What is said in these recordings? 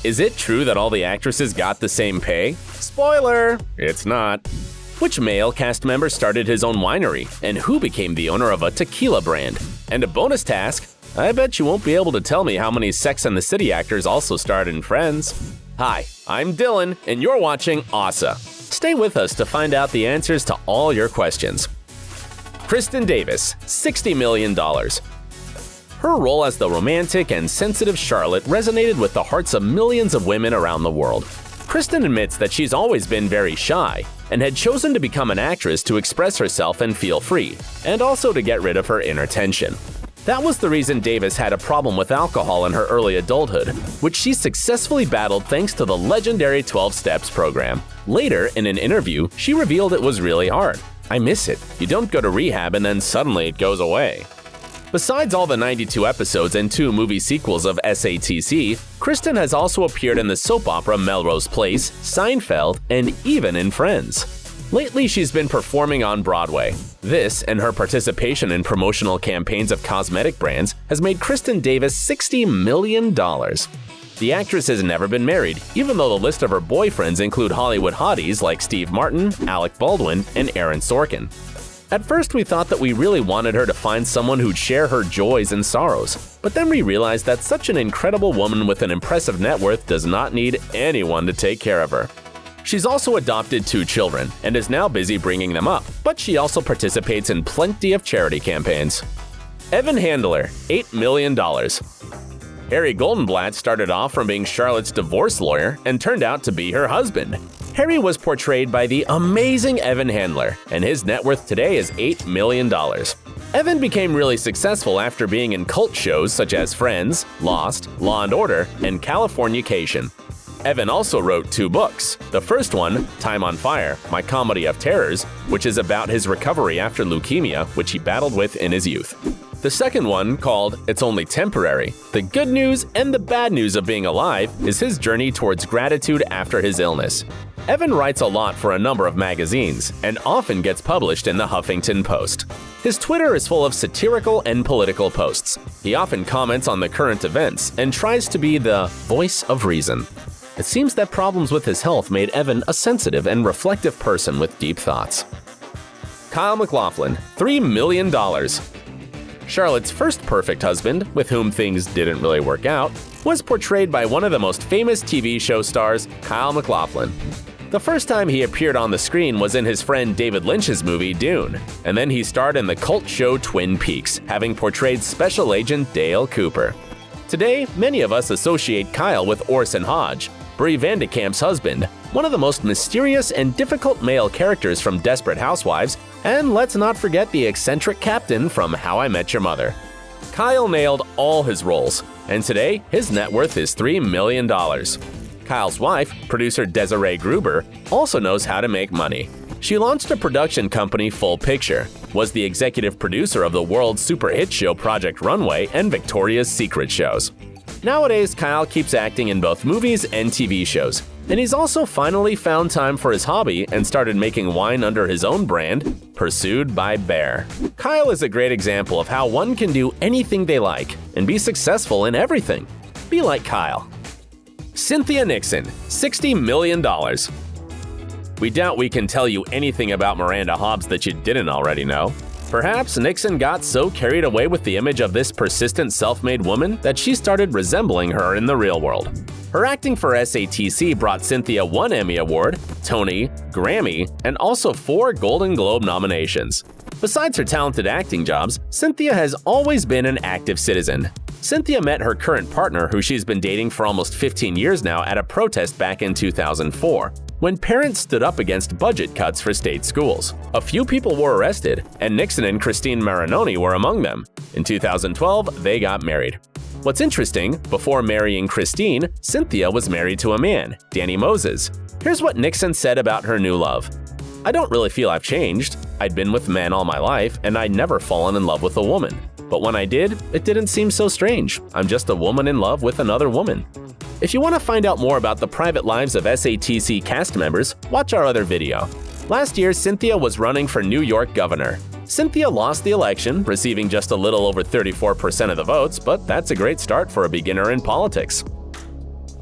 Is it true that all the actresses got the same pay? Spoiler! It's not. Which male cast member started his own winery, and who became the owner of a tequila brand? And a bonus task, I bet you won't be able to tell me how many Sex and the City actors also starred in Friends. Hi, I'm Dylan, and you're watching OSSA. Stay with us to find out the answers to all your questions. Kristin Davis, $60 million. Her role as the romantic and sensitive Charlotte resonated with the hearts of millions of women around the world. Kristin admits that she's always been very shy and had chosen to become an actress to express herself and feel free, and also to get rid of her inner tension. That was the reason Davis had a problem with alcohol in her early adulthood, which she successfully battled thanks to the legendary 12 Steps program. Later, in an interview, she revealed it was really hard. I miss it. You don't go to rehab and then suddenly it goes away. Besides all the 92 episodes and 2 movie sequels of SATC, Kristin has also appeared in the soap opera Melrose Place, Seinfeld, and even in Friends. Lately, she's been performing on Broadway. This, and her participation in promotional campaigns of cosmetic brands, has made Kristin Davis $60 million. The actress has never been married, even though the list of her boyfriends include Hollywood hotties like Steve Martin, Alec Baldwin, and Aaron Sorkin. At first, we thought that we really wanted her to find someone who'd share her joys and sorrows, but then we realized that such an incredible woman with an impressive net worth does not need anyone to take care of her. She's also adopted 2 children and is now busy bringing them up, but she also participates in plenty of charity campaigns. Evan Handler, $8 million. Harry Goldenblatt started off from being Charlotte's divorce lawyer and turned out to be her husband. Harry was portrayed by the amazing Evan Handler, and his net worth today is $8 million. Evan became really successful after being in cult shows such as Friends, Lost, Law & Order, and Californication. Evan also wrote 2 books. The first one, Time on Fire, My Comedy of Terrors, which is about his recovery after leukemia, which he battled with in his youth. The second one, called It's Only Temporary, The Good News and the Bad News of Being Alive, is his journey towards gratitude after his illness. Evan writes a lot for a number of magazines and often gets published in the Huffington Post. His Twitter is full of satirical and political posts. He often comments on the current events and tries to be the voice of reason. It seems that problems with his health made Evan a sensitive and reflective person with deep thoughts. Kyle MacLachlan, $3 million. Charlotte's first perfect husband, with whom things didn't really work out, was portrayed by one of the most famous TV show stars, Kyle MacLachlan. The first time he appeared on the screen was in his friend David Lynch's movie Dune, and then he starred in the cult show Twin Peaks, having portrayed Special Agent Dale Cooper. Today, many of us associate Kyle with Orson Hodge, Brie Vandekamp's husband, one of the most mysterious and difficult male characters from Desperate Housewives, and let's not forget the eccentric captain from How I Met Your Mother. Kyle nailed all his roles, and today his net worth is $3 million. Kyle's wife, producer Desiree Gruber, also knows how to make money. She launched a production company, Full Picture, was the executive producer of the world super hit show Project Runway and Victoria's Secret shows. Nowadays, Kyle keeps acting in both movies and TV shows, and he's also finally found time for his hobby and started making wine under his own brand, Pursued by Bear. Kyle is a great example of how one can do anything they like and be successful in everything. Be like Kyle. Cynthia Nixon, $60 million. We doubt we can tell you anything about Miranda Hobbes that you didn't already know. Perhaps Nixon got so carried away with the image of this persistent self-made woman that she started resembling her in the real world. Her acting for SATC brought Cynthia 1 Emmy Award, Tony, Grammy, and also 4 Golden Globe nominations. Besides her talented acting jobs, Cynthia has always been an active citizen. Cynthia met her current partner, who she's been dating for almost 15 years now, at a protest back in 2004. When parents stood up against budget cuts for state schools. A few people were arrested, and Nixon and Christine Marinoni were among them. In 2012, they got married. What's interesting, before marrying Christine, Cynthia was married to a man, Danny Moses. Here's what Nixon said about her new love. "I don't really feel I've changed. I'd been with men all my life, and I'd never fallen in love with a woman. But when I did, it didn't seem so strange. I'm just a woman in love with another woman." If you want to find out more about the private lives of SATC cast members, watch our other video. Last year, Cynthia was running for New York governor. Cynthia lost the election, receiving just a little over 34% of the votes, but that's a great start for a beginner in politics.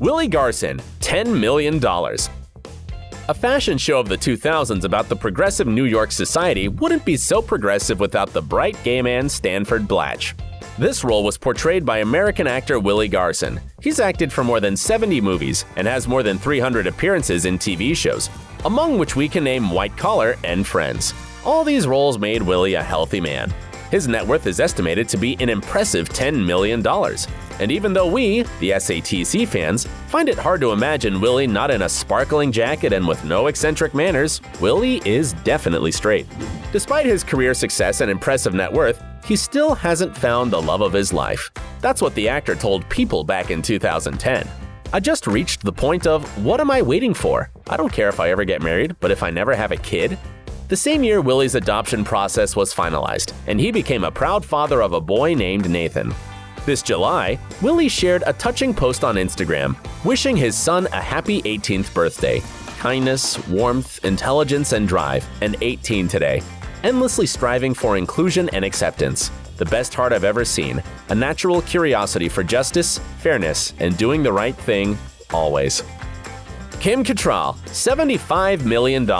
Willie Garson, $10 million. A fashion show of the 2000s about the progressive New York society wouldn't be so progressive without the bright gay man Stanford Blatch. This role was portrayed by American actor Willie Garson. He's acted for more than 70 movies and has more than 300 appearances in TV shows, among which we can name White Collar and Friends. All these roles made Willie a healthy man. His net worth is estimated to be an impressive $10 million. And even though we, the SATC fans, find it hard to imagine Willie not in a sparkling jacket and with no eccentric manners, Willie is definitely straight. Despite his career success and impressive net worth, he still hasn't found the love of his life. That's what the actor told People back in 2010. I just reached the point of, what am I waiting for? I don't care if I ever get married, but if I never have a kid? The same year Willie's adoption process was finalized, and he became a proud father of a boy named Nathan. This July, Willie shared a touching post on Instagram, wishing his son a happy 18th birthday. Kindness, warmth, intelligence, and drive, and 18 today. Endlessly striving for inclusion and acceptance. The best heart I've ever seen. A natural curiosity for justice, fairness, and doing the right thing, always. Kim Cattrall, $75 million.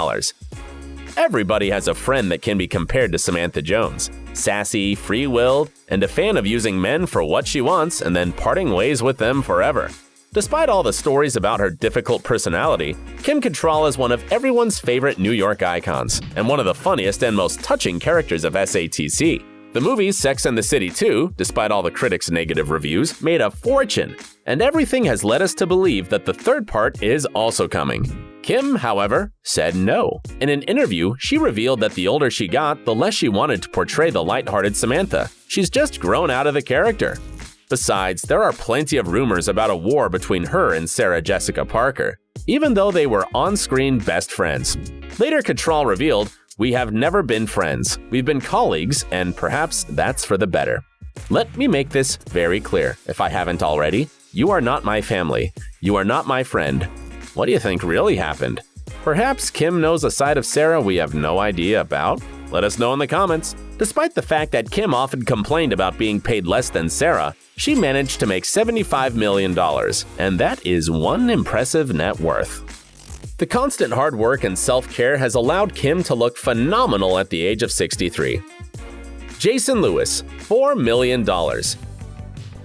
Everybody has a friend that can be compared to Samantha Jones. Sassy, free-willed, and a fan of using men for what she wants and then parting ways with them forever. Despite all the stories about her difficult personality, Kim Cattrall is one of everyone's favorite New York icons, and one of the funniest and most touching characters of SATC. The movie Sex and the City 2, despite all the critics' negative reviews, made a fortune, and everything has led us to believe that the third part is also coming. Kim, however, said no. In an interview, she revealed that the older she got, the less she wanted to portray the lighthearted Samantha. She's just grown out of the character. Besides, there are plenty of rumors about a war between her and Sarah Jessica Parker, even though they were on-screen best friends. Later, Cattrall revealed, "We have never been friends. We've been colleagues, and perhaps that's for the better. Let me make this very clear, if I haven't already. You are not my family. You are not my friend." What do you think really happened? Perhaps Kim knows a side of Sarah we have no idea about? Let us know in the comments. Despite the fact that Kim often complained about being paid less than Sarah, she managed to make $75 million, and that is one impressive net worth. The constant hard work and self-care has allowed Kim to look phenomenal at the age of 63. Jason Lewis, $4 million.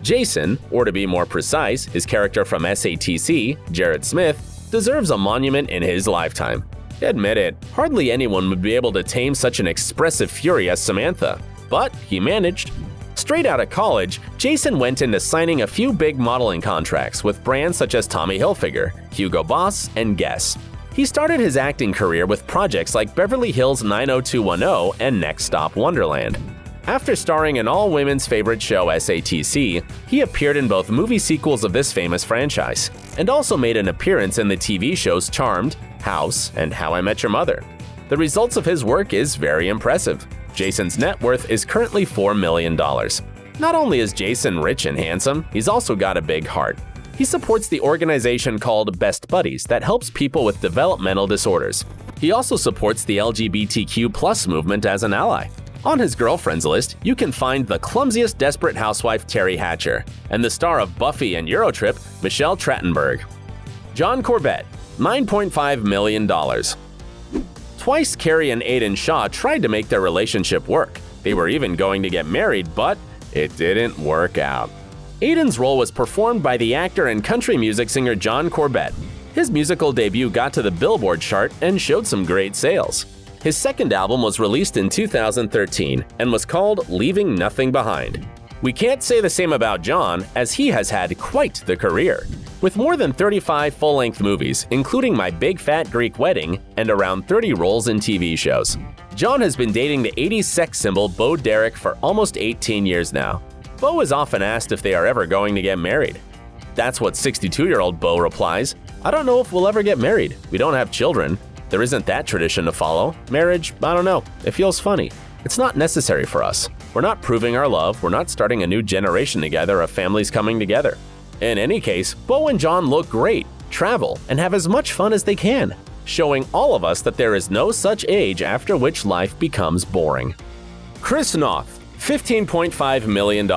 Jason, or to be more precise, his character from SATC, Jared Smith, deserves a monument in his lifetime. Admit it, hardly anyone would be able to tame such an expressive fury as Samantha, but he managed. Straight out of college, Jason went into signing a few big modeling contracts with brands such as Tommy Hilfiger, Hugo Boss, and Guess. He started his acting career with projects like Beverly Hills 90210 and Next Stop Wonderland. After starring in all-women's favorite show SATC, he appeared in both movie sequels of this famous franchise, and also made an appearance in the TV shows Charmed, House, and How I Met Your Mother. The results of his work is very impressive. Jason's net worth is currently $4 million. Not only is Jason rich and handsome, he's also got a big heart. He supports the organization called Best Buddies that helps people with developmental disorders. He also supports the LGBTQ+ movement as an ally. On his girlfriends list, you can find the clumsiest desperate housewife Terry Hatcher, and the star of Buffy and Eurotrip, Michelle Trachtenberg. John Corbett, $9.5 million. Twice Carrie and Aidan Shaw tried to make their relationship work. They were even going to get married, but it didn't work out. Aidan's role was performed by the actor and country music singer John Corbett. His musical debut got to the Billboard chart and showed some great sales. His second album was released in 2013 and was called Leaving Nothing Behind. We can't say the same about John, as he has had quite the career. With more than 35 full-length movies, including My Big Fat Greek Wedding, and around 30 roles in TV shows. John has been dating the 80s sex symbol Bo Derek for almost 18 years now. Bo is often asked if they are ever going to get married. That's what 62-year-old Bo replies, "I don't know if we'll ever get married. We don't have children. There isn't that tradition to follow. Marriage, I don't know. It feels funny. It's not necessary for us. We're not proving our love. We're not starting a new generation together of families coming together." In any case, Bo and John look great, travel, and have as much fun as they can, showing all of us that there is no such age after which life becomes boring. Chris Noth, $15.5 million.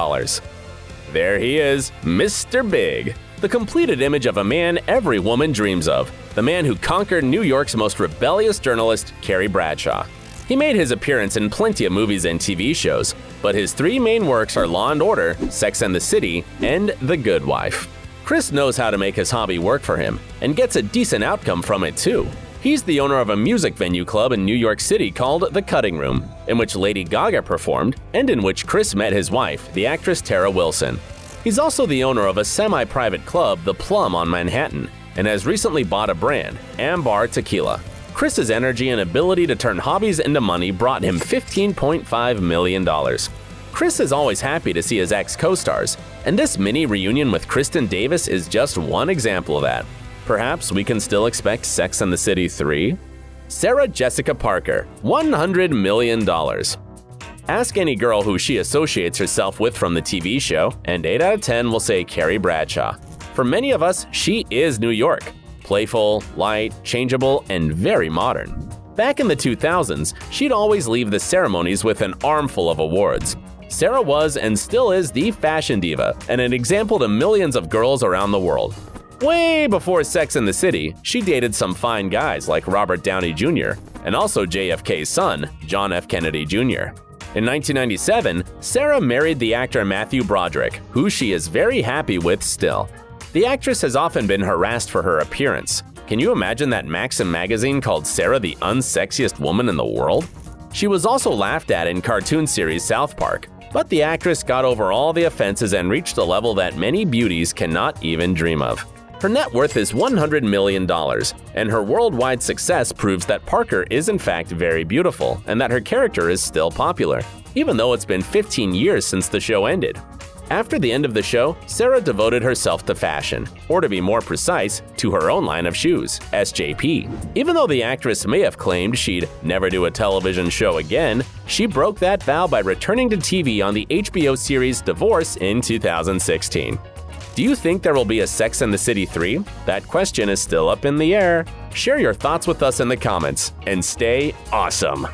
There he is, Mr. Big. The completed image of a man every woman dreams of, the man who conquered New York's most rebellious journalist, Carrie Bradshaw. He made his appearance in plenty of movies and TV shows, but his three main works are Law & Order, Sex and the City, and The Good Wife. Chris knows how to make his hobby work for him, and gets a decent outcome from it too. He's the owner of a music venue club in New York City called The Cutting Room, in which Lady Gaga performed, and in which Chris met his wife, the actress Tara Wilson. He's also the owner of a semi-private club, The Plum on Manhattan, and has recently bought a brand, Ambar Tequila. Chris's energy and ability to turn hobbies into money brought him $15.5 million. Chris is always happy to see his ex co-stars, and this mini reunion with Kristin Davis is just one example of that. Perhaps we can still expect Sex and the City 3? Sarah Jessica Parker, $100 million. Ask any girl who she associates herself with from the TV show, and 8 out of 10 will say Carrie Bradshaw. For many of us, she is New York. Playful, light, changeable, and very modern. Back in the 2000s, she'd always leave the ceremonies with an armful of awards. Sarah was and still is the fashion diva and an example to millions of girls around the world. Way before Sex and the City, she dated some fine guys like Robert Downey Jr. and also JFK's son, John F. Kennedy Jr. In 1997, Sarah married the actor Matthew Broderick, who she is very happy with still. The actress has often been harassed for her appearance. Can you imagine that Maxim magazine called Sarah the unsexiest woman in the world? She was also laughed at in cartoon series South Park, but the actress got over all the offenses and reached a level that many beauties cannot even dream of. Her net worth is $100 million, and her worldwide success proves that Parker is in fact very beautiful and that her character is still popular, even though it's been 15 years since the show ended. After the end of the show, Sarah devoted herself to fashion, or to be more precise, to her own line of shoes, SJP. Even though the actress may have claimed she'd never do a television show again, she broke that vow by returning to TV on the HBO series Divorce in 2016. Do you think there will be a Sex and the City 3? That question is still up in the air. Share your thoughts with us in the comments, and stay awesome!